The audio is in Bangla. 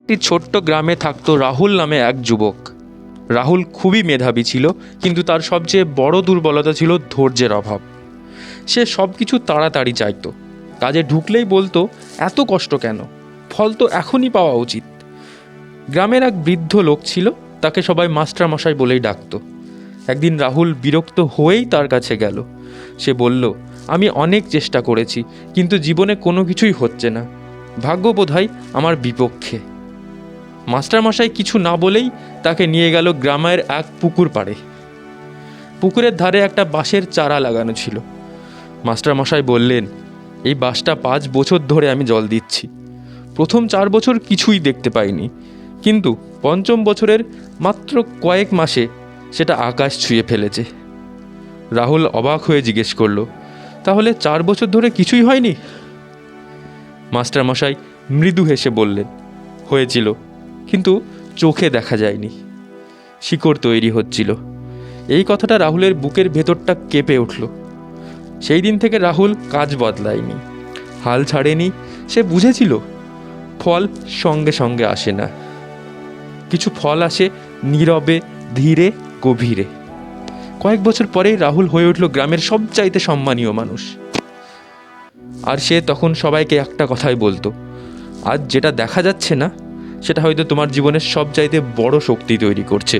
একটি ছোট্ট গ্রামে থাকতো রাহুল নামে এক যুবক। রাহুল খুবই মেধাবী ছিল, কিন্তু তার সবচেয়ে বড় দুর্বলতা ছিল ধৈর্যের অভাব। সে সব কিছু তাড়াতাড়ি চাইতো। কাজে ঢুকলেই বলতো, এত কষ্ট কেন, ফল তো এখনই পাওয়া উচিত। গ্রামের এক বৃদ্ধ লোক ছিল, তাকে সবাই মাস্টার মশাই বলেই ডাকতো। একদিন রাহুল বিরক্ত হয়েই তার কাছে গেল। সে বলল, আমি অনেক চেষ্টা করেছি, কিন্তু জীবনে কোনো কিছুই হচ্ছে না। ভাগ্য বোধহয় আমার বিপক্ষে। মাস্টারমশাই কিছু না বলেই তাকে নিয়ে গেল গ্রামের এক পুকুর পাড়ে। পুকুরের ধারে একটা বাঁশের চারা লাগানো ছিল। মাস্টারমশাই বললেন, এই বাঁশটা 5 বছর ধরে আমি জল দিচ্ছি। প্রথম 4 বছর কিছুই দেখতে পাইনি, কিন্তু পঞ্চম বছরের মাত্র কয়েক মাসে সেটা আকাশ ছুঁয়ে ফেলেছে। রাহুল অবাক হয়ে জিজ্ঞেস করলো, তাহলে 4 বছর ধরে কিছুই হয়নি? মাস্টারমশাই মৃদু হেসে বললেন, হয়েছিল, কিন্তু চোখে দেখা যায়নি। শিকড় তৈরি হচ্ছিল। এই কথাটা রাহুলের বুকের ভেতরটা কেঁপে উঠল। সেই দিন থেকে রাহুল কাজ বদলায়নি, হাল ছাড়েনি। সে বুঝেছিল, ফল সঙ্গে সঙ্গে আসে না, কিছু ফল আসে নীরবে, ধীরে, গভীরে। কয়েক বছর পরেই রাহুল হয়ে উঠল গ্রামের সবচাইতে সম্মানীয় মানুষ। আর সে তখন সবাইকে একটা কথাই বলতো, আজ যেটা দেখা যাচ্ছে না, সেটা হয়তো তোমার জীবনের সবচাইতে বড় শক্তি তৈরি করছে।